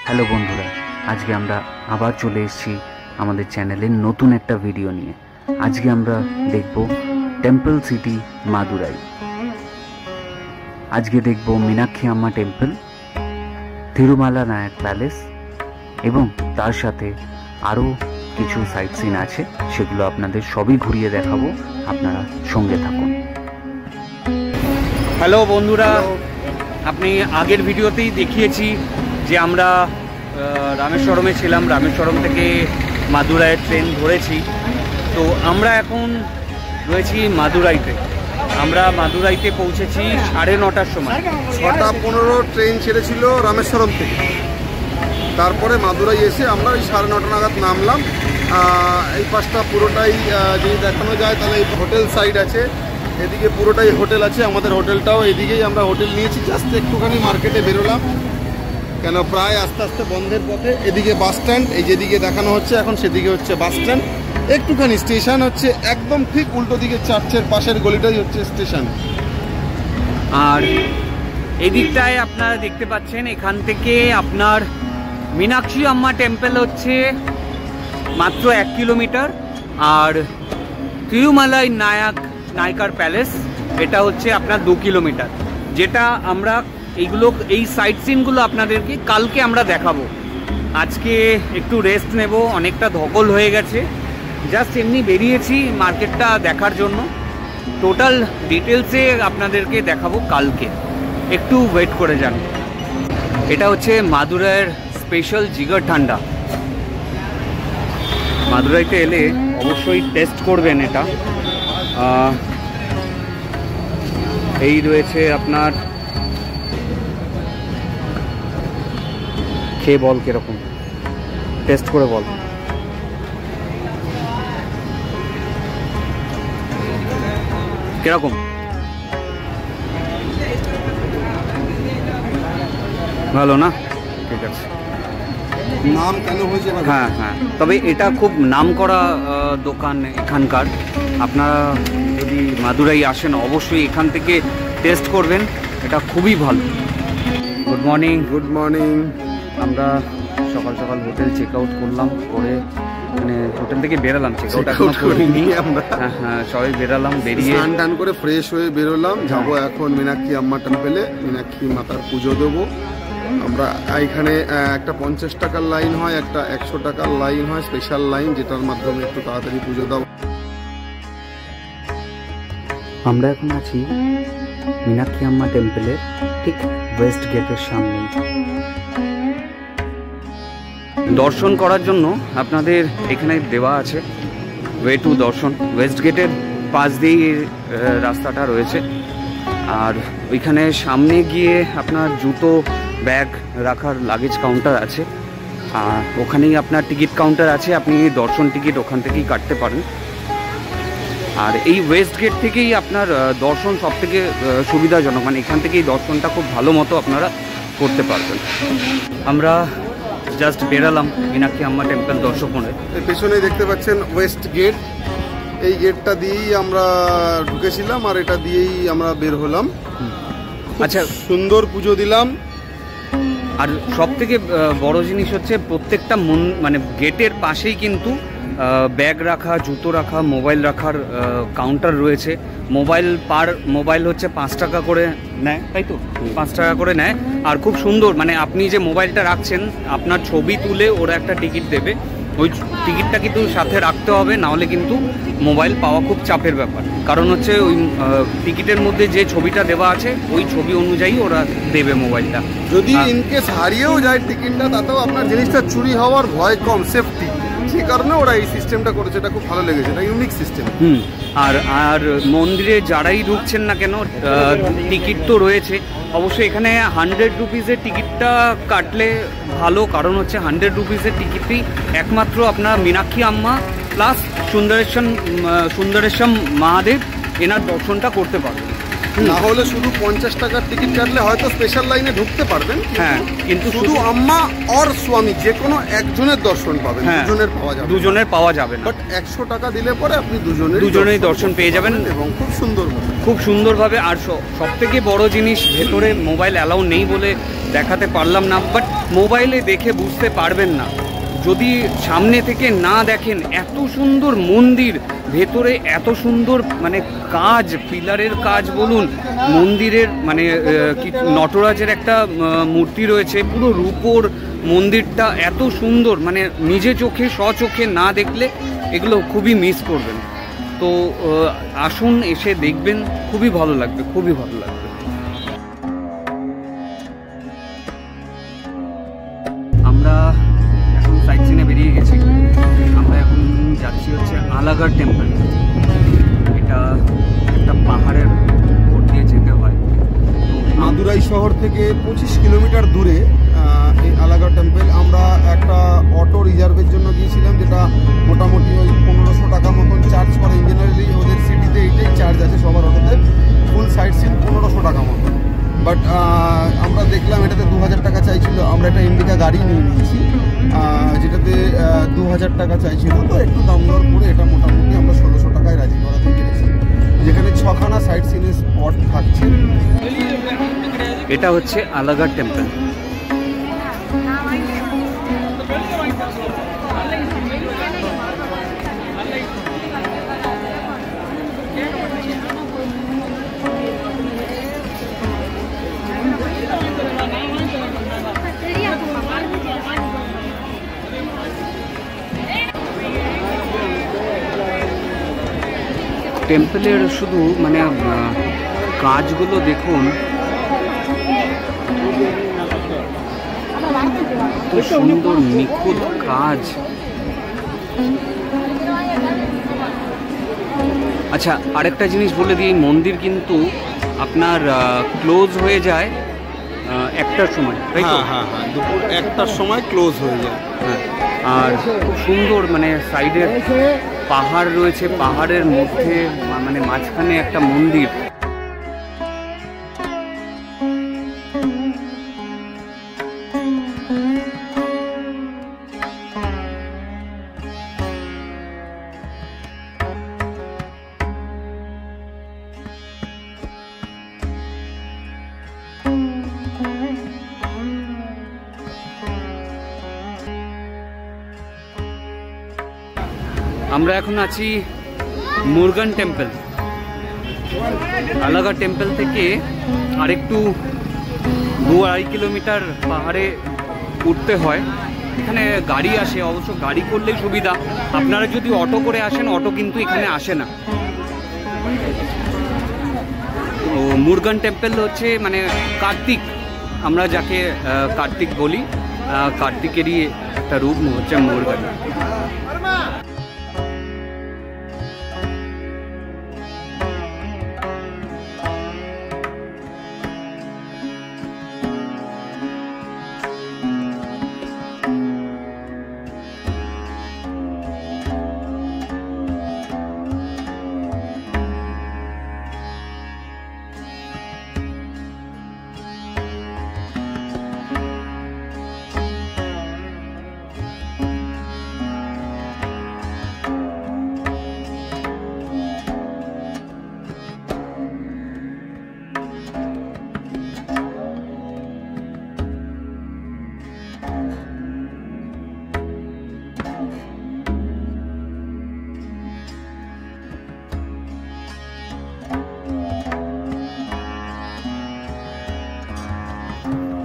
Hello বন্ধুরা, আজকে আমরা আবার চলে এসেছি আমাদের চ্যানেলের নতুন একটা ভিডিও নিয়ে। আজকে আমরা দেখব টেম্পল সিটি মাদুরাই। আজকে দেখব মীনাক্ষী আম্মা টেম্পল, তিরুমালা নায়ক প্যালেস এবং তার সাথে আরও কিছু সাইট সিন আছে, সেগুলো আপনাদের সবই ঘুরিয়ে দেখাবো। আপনারা সঙ্গে থাকুন। হ্যালো বন্ধুরা, আপনি আগের ভিডিওতেই দেখিয়েছি যে আমরা রামেশ্বরমে ছিলাম, রামেশ্বরম থেকে মাদুরাইয়ের ট্রেন ধরেছি। তো আমরা এখন রয়েছি মাদুরাইতে। আমরা মাদুরাইতে পৌঁছেছি 9:30টার সময়। 6:15 ট্রেন ছেড়েছিল রামেশ্বরম থেকে, তারপরে মাদুরাই এসে আমরা ওই 9:30 নাগাদ নামলাম। এই পাশটা পুরোটাই যদি দেখানো যায় তাহলে এই হোটেল সাইড আছে, এদিকে পুরোটাই হোটেল আছে। আমাদের হোটেলটাও এদিকেই, আমরা হোটেল নিয়েছি। জাস্ট একটুখানি মার্কেটে বেরোলাম, কেন প্রায় আস্তে আস্তে বন্ধের পথে। এদিকে বাস স্ট্যান্ড, এই যেদিকে দেখানো হচ্ছে এখন সেদিকে হচ্ছে বাস স্ট্যান্ড। একটুখানি স্টেশন হচ্ছে একদম ঠিক উল্টো দিকে, চার্চের পাশের গলিটাই হচ্ছে স্টেশন। আর এদিকটায় আপনারা দেখতে পাচ্ছেন, এখান থেকে আপনার মীনাক্ষী আম্মা টেম্পল হচ্ছে মাত্র 1 কিলোমিটার, আর তিরুমালাই নায়কার প্যালেস এটা হচ্ছে আপনার 2 কিলোমিটার। যেটা আমরা এই সাইট সিনগুলো আপনাদেরকে কালকে আমরা দেখাবো। আজকে একটু রেস্ট নেব, অনেকটা ধকল হয়ে গেছে। জাস্ট এমনি বেরিয়েছি মার্কেটটা দেখার জন্য। টোটাল ডিটেলসে আপনাদেরকে দেখাবো কালকে, একটু ওয়েট করে যান। এটা হচ্ছে মাদুরাইয়ের স্পেশাল জিগার ঠান্ডা। মাদুরাইতে এলে অবশ্যই টেস্ট করবেন এটা। এই রয়েছে আপনার, খেয়ে বল কিরকম, টেস্ট করে বল। কিরকম? ভালো না? ঠিক আছে। নাম কেন হয়েছে? হ্যাঁ হ্যাঁ, তবে এটা খুব নাম করা দোকান এখানকার। আপনারা যদি মাদুরাই আসেন অবশ্যই এখান থেকে টেস্ট করবেন, এটা খুবই ভালো। Good morning. Good morning. আমরা সকাল সকাল হোটেল চেক আউট করলাম, করে মানে হোটেল থেকে বেরালাম, চেক আউট এখনো করিনি আমরা। হ্যাঁ হ্যাঁ, সবাই বেরালাম, বেরিয়ে স্নান টান করে ফ্রেশ হয়ে বেরোলাম। যাবো এখন মীনাক্ষী আম্মা টেম্পলে, মীনাক্ষী মাতার পুজো দেবো আমরা। এখানে একটা 50 টাকার লাইন হয়, একটা 100 টাকার লাইন হয়, স্পেশাল লাইন, যেটার মাধ্যমে একটু তাড়াতাড়ি পুজো দাও। আমরা এখন আছি মীনাক্ষী আম্মা টেম্পলের ঠিক ওয়েস্ট গেটের সামনে। দর্শন করার জন্য আপনাদের এখানে দেওয়া আছে ওয়ে টু দর্শন। ওয়েস্ট গেটের পাশ দিয়েই রাস্তাটা রয়েছে। আর ওইখানে সামনে গিয়ে আপনার জুতো ব্যাগ রাখার লাগেজ কাউন্টার আছে, আর ওখানেই আপনার টিকিট কাউন্টার আছে, আপনি দর্শন টিকিট ওখান থেকেই কাটতে পারেন। আর এই ওয়েস্ট গেট থেকেই আপনার দর্শন সব থেকে সুবিধাজনক, মানে এখান থেকেই দর্শনটা খুব ভালো মতো আপনারা করতে পারবেন। আমরা জাস্ট বেরালাম মীনাক্ষী আম্মা টেম্পল দর্শনে। এই পেছনেই দেখতে পাচ্ছেন ওয়েস্ট গেট। এই গেটটা দিয়েই আমরা ঢুকেছিলাম আর এটা দিয়েই আমরা বের হলাম। আচ্ছা, সুন্দর পুজো দিলাম। আর সব থেকে বড় জিনিস হচ্ছে প্রত্যেকটা মানে গেটের পাশেই কিন্তু ব্যাগ রাখা, জুতো রাখা, মোবাইল রাখার কাউন্টার রয়েছে। মোবাইল হচ্ছে 5 টাকা করে নেয়, তাই তো? 5 টাকা করে নেয়। আর খুব সুন্দর, মানে আপনি যে মোবাইলটা রাখছেন আপনার ছবি তুলে ওরা একটা টিকিট দেবে। ওই টিকিটটা কিন্তু সাথে রাখতে হবে, নাহলে কিন্তু মোবাইল পাওয়া খুব চাপের ব্যাপার। কারণ হচ্ছে ওই টিকিটের মধ্যে যে ছবিটা দেওয়া আছে ওই ছবি অনুযায়ী ওরা দেবে মোবাইলটা। যদি ইনকেস হারিয়েও যায় টিকিটটা, তাতেও আপনার জিনিসটা চুরি হওয়ার ভয় কম, সেফটি। সেই কারণে ওরা এই সিস্টেমটা করেছে, এটা খুব ভালো লেগেছে, এটা ইউনিক সিস্টেম। আর মন্দিরে যারাই ঢুকছেন না কেন টিকিট তো রয়েছে। অবশ্যই এখানে 100 রুপিসের টিকিটটা কাটলে ভালো, কারণ হচ্ছে 100 রুপিসের টিকিটই একমাত্র আপনার মীনাক্ষী আম্মা প্লাস সুন্দরেশ্বম মহাদেব এনার দর্শনটা করতে পারবেন। না হলে শুধু 50 টাকার টিকিট কাটলে হয়তো স্পেশাল লাইনে ঢুকতে পারবেন, হ্যাঁ, কিন্তু শুধু আম্মা আর স্বামী যে কোনো একজনের দর্শন পাবেন, দুজনের পাওয়া যাবে, দুজনের পাওয়া যাবে না। বাট 100 টাকা দিলে পরে আপনি দুজনেই দর্শন পেয়ে যাবেন এবং খুব সুন্দরভাবে। আর সব থেকে বড় জিনিস, ভেতরে মোবাইল অ্যালাউ নেই বলে দেখাতে পারলাম না, বাট মোবাইলে দেখে বুঝতে পারবেন না যদি সামনে থেকে না দেখেন। এত সুন্দর মন্দির, ভেতরে এত সুন্দর মানে কাজ, পিলারের কাজ বলুন, মন্দিরের মানে নটরাজের একটা মূর্তি রয়েছে, পুরো রূপোর মন্দিরটা এত সুন্দর, মানে নিজে চোখে স্বচোখে না দেখলে এগুলো খুবই মিস করবেন। তো আসুন, এসে দেখবেন, খুবই ভালো লাগবে, খুবই ভালো লাগবে। আমরা এখন সাইট সিনে বেরিয়ে গেছি। আমরা এখন যাচ্ছি হচ্ছে আলাগড় টেম্পল। এটা একটা পাহাড়ের উপর দিয়ে যেতে হয়। মাদুরাই শহর থেকে 25 কিলোমিটার দূরে এই আলাগড় টেম্পল। আমরা একটা অটো রিজার্ভের জন্য গিয়েছিলাম, যেটা মোটামুটি ওই 1500 টাকা মতন চার্জ করে। জেনারেলি ওদের সিটিতে এইটাই চার্জ আছে সবার অটোতে, ফুল সাইট সিন 1500 টাকা মতন। বাট আমরা দেখলাম এটাতে 2000 টাকা চাইছিল। আমরা একটা ইন্ডিকা গাড়ি নিয়ে নিয়েছি, যেটাতে 2000 টাকা চাইছিল। তো একটু দাম দর করে এটা মোটামুটি আমরা 1600 টাকায় রাজি করাতে পেরেছি, যেখানে 6খানা সাইট সিনের স্পট থাকছে। এটা হচ্ছে আলাগড় টেম্পল। টেম্পলের শুধু মানে কাজগুলো দেখুন, তো সুন্দর নিখুঁত কাজ। আচ্ছা, আরেকটা জিনিস বলে দিই, মন্দির কিন্তু আপনার ক্লোজ হয়ে যায় 1টার সময়, তাই তো? হ্যাঁ, দুপুর 1টার সময় ক্লোজ হয়ে যায়। হ্যাঁ, আর খুব সুন্দর মানে সাইডে পাহাড় রয়েছে, পাহাড়ের মধ্যে মানে মাঝখানে একটা মন্দির। আমরা এখন আছি মুরগান টেম্পল। আলাগড় টেম্পল থেকে আরেকটু 2-2.5 কিলোমিটার পাহাড়ে উঠতে হয়। এখানে গাড়ি আসে, অবশ্য গাড়ি করলেই সুবিধা। আপনারা যদি অটো করে আসেন, অটো কিন্তু এখানে আসে না। তো মুরগান টেম্পল হচ্ছে মানে কার্তিক, আমরা যাকে কার্তিক বলি, কার্তিকেরই একটা রূপ হচ্ছে মুরগান।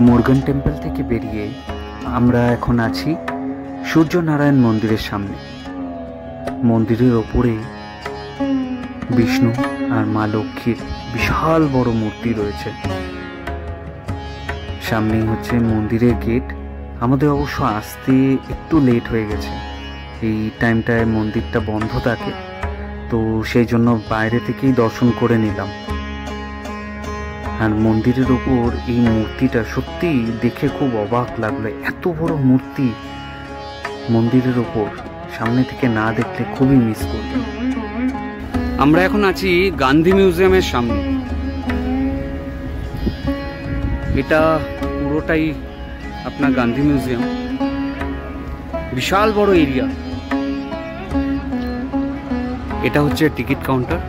মুরগান টেম্পল থেকে বেরিয়ে আমরা এখন আছি সূর্যনারায়ণ মন্দিরের সামনে। মন্দিরের ওপরে বিষ্ণু আর মা লক্ষ্মীর বিশাল বড় মূর্তি রয়েছে। সামনেই হচ্ছে মন্দিরের গেট। আমাদের অবশ্য আসতে একটু লেট হয়ে গেছে, এই টাইমটায় মন্দিরটা বন্ধ থাকে, তো সেই জন্য বাইরে থেকেই দর্শন করে নিলাম। আর মন্দিরের ওপর এই মূর্তিটা সত্যি দেখে খুব অবাক লাগলো, এত বড় মূর্তি মন্দিরের ওপর সামনে থেকে না দেখলে খুবই মিস করবে। আমরা এখন আছি গান্ধী মিউজিয়ামের সামনে। এটা পুরোটাই আপনার গান্ধী মিউজিয়াম, বিশাল বড় এরিয়া। এটা হচ্ছে টিকিট কাউন্টার,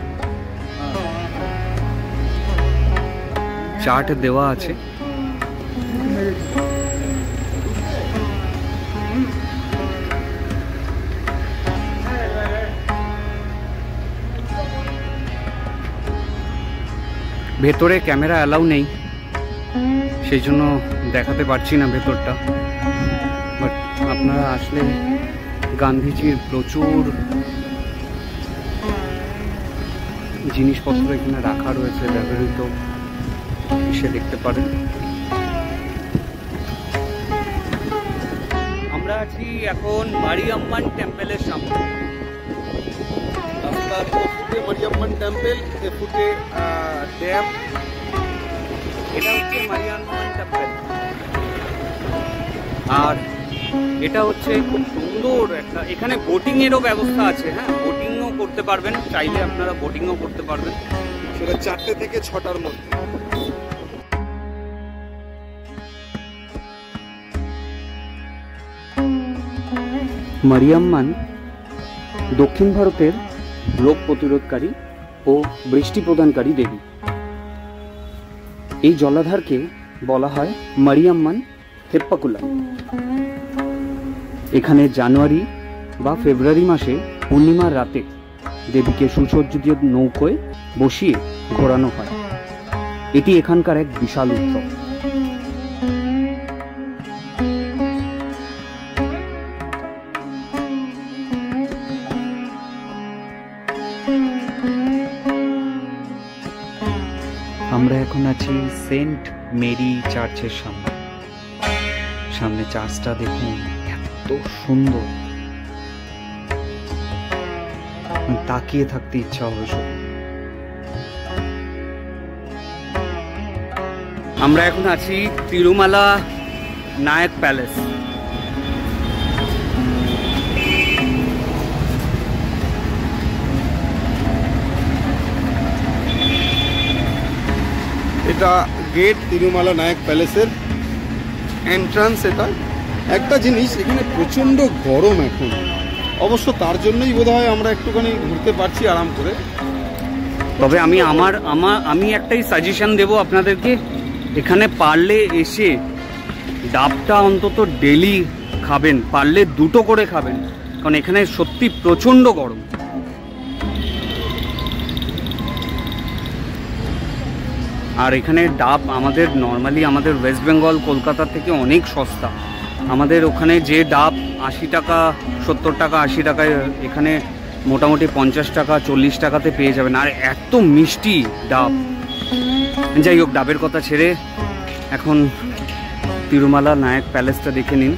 চার্ট দেওয়া আছে। ভেতরে ক্যামেরা অ্যালাউ নেই, সেই জন্য দেখাতে পারছি না ভেতরটা, বাট আপনারা আসলে গান্ধীজির প্রচুর জিনিসপত্র এখানে রাখা রয়েছে, ব্যবহৃত, এসে দেখতে পারেন। আমরা আছি এখন মারিয়াম্মান টেম্পলের সামনে। রাস্তার ফুটে মারিয়াম্মান টেম্পল, এ ফুটে ড্যাম। এটা হচ্ছে মারিয়াম্মান টেম্পল, আর এটা হচ্ছে খুব সুন্দর একটা, এখানে বোটিং এরও ব্যবস্থা আছে। হ্যাঁ, বোটিংও করতে পারবেন, চাইলে আপনারা বোটিংও করতে পারবেন। সেটা 4টে থেকে 6টার মধ্যে। মারিয়াম্মান দক্ষিণ ভারতের রোগ প্রতিরোধকারী ও বৃষ্টি প্রদানকারী দেবী। এই জলাধারকে বলা হয় মারিয়াম্মান থেপ্পাকুলাম। এখানে জানুয়ারি বা ফেব্রুয়ারি মাসে পূর্ণিমার রাতে দেবীকে সুসজ্জিত নৌকোয় বসিয়ে ঘোরানো হয়। এটি এখানকার এক বিশাল উৎসব। আমরা এখন আছি সেন্ট মেরি চার্চের সামনে। সামনে চার্চটা দেখুন, এত সুন্দর, তাকিয়ে থাকতে ইচ্ছা হবে শুধু। আমরা এখন আছি তিরুমালা নায়ক প্যালেস। এটা গেট তিরুমালা নায়ক প্যালেসের এন্ট্রান্স। এটা একটা জিনিস, এখানে প্রচণ্ড গরম এখন, অবশ্য তার জন্যই বোধহয় আমরা একটুখানি ঘুরতে পারছি আরাম করে। তবে আমি একটাই সাজেশন দেব আপনাদেরকে, এখানে পারলে এসে ডাবটা অন্তত ডেলি খাবেন, পারলে 2টো করে খাবেন, কারণ এখানে সত্যি প্রচণ্ড গরম। আর এখানে ডাব আমাদের নর্মালি আমাদের ওয়েস্ট বেঙ্গল কলকাতা থেকে অনেক সস্তা। আমাদের ওখানে যে ডাব 80 টাকা 70 টাকা 80 টাকায়, এখানে মোটামুটি 50 টাকা 40 টাকাতে পেয়ে যাবেন। আর এত মিষ্টি ডাব। যাই হোক, ডাবের কথা ছেড়ে এখন তিরুমালা নায়ক প্যালেসটা দেখে নিন।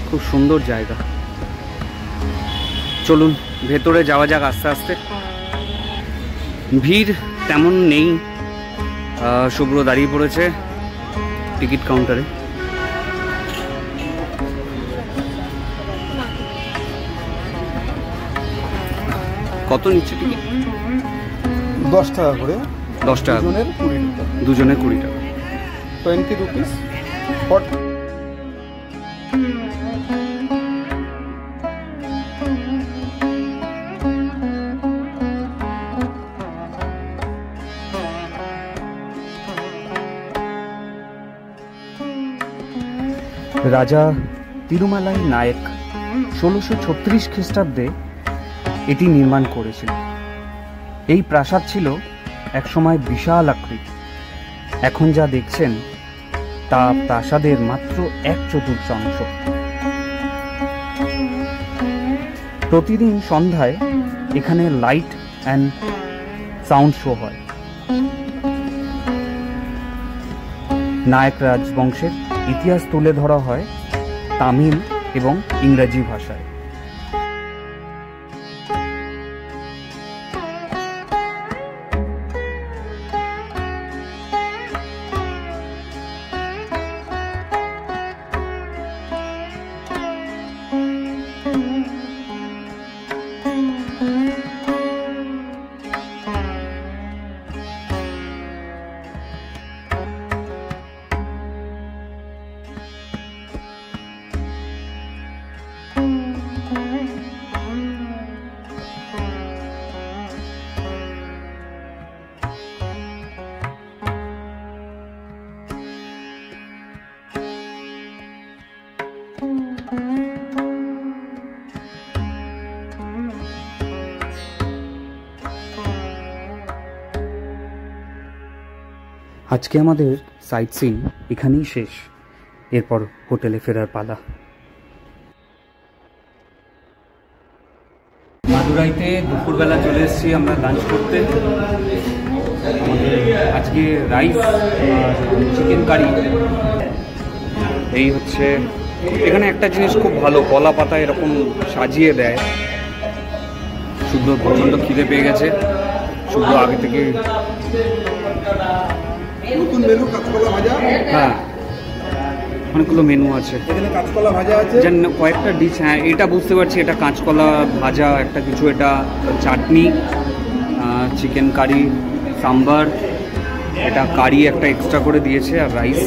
খুব সুন্দর জায়গা। চলুন ভেতরে যাওয়া যাক আস্তে আস্তে। ভিড় তেমন নেই। শুভ্র দাঁড়িয়ে পড়েছে টিকিট কাউন্টারে। কত নিচ্ছে টিকিট? 10 টাকা করে। 10 টাকা, দুজনের 20 টাকা। 20 রুপিস। রাজা তিরুমালাই নায়ক 1636 খ্রিস্টাব্দে এটি নির্মাণ করেছিল। এই প্রাসাদ ছিল একসময় বিশাল আকৃতি। এখন যা দেখছেন তা প্রাসাদের মাত্র 1/4 প্রতিদিন সন্ধ্যায় এখানে লাইট অ্যান্ড সাউন্ড শো হয়। নায়ক রাজবংশের ইতিহাস তুলে ধরা হয় তামিল এবং ইংরেজি ভাষায়। আজকে আমাদের সাইট সিন এখানেই শেষ। এরপর হোটেলে ফেরার পালা। মাদুরাইতে দুপুরবেলা চলে এসেছি আমরা লাঞ্চ করতে। আমাদের আজকে রাইস আর চিকেন কারি। এই হচ্ছে এখানে একটা জিনিস খুব ভালো, কলা পাতা এরকম সাজিয়ে দেয়। শুদ্ধ প্রচণ্ড খিদে পেয়ে গেছে, শুদ্ধ আগে থেকে। নতুন মেনু কাঁচকলা ভাজা, হ্যাঁ অনেকগুলো মেনু আছে, এখানে কাঁচকলা ভাজা আছে, যেন কয়েকটা ডিশ। হ্যাঁ এটা বুঝতে পারছি, এটা কাঁচকলা ভাজা একটা কিছু, এটা চাটনি, চিকেন কারি, সাম্বার, এটা কারি একটা এক্সট্রা করে দিয়েছে, আর রাইস।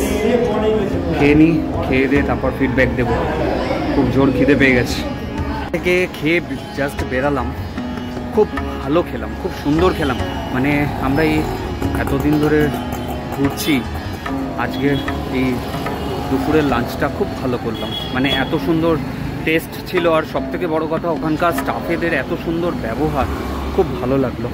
খেয়ে নিই, খেয়ে দিয়ে তারপর ফিডব্যাক দেবো। খুব জোর খিদে পেয়ে গেছে। থেকে খেয়ে জাস্ট বেরালাম, খুব ভালো খেলাম, খুব সুন্দর খেলাম। মানে আমরা এই এতদিন ধরে ঘুরছি, আজকে এই দুপুরের লাঞ্চটা খুব ভালো করলাম। মানে এত সুন্দর টেস্ট ছিল, আর সবথেকে বড় কথা ওখানকার স্টাফেদের এত সুন্দর ব্যবহার, খুব ভালো লাগলো।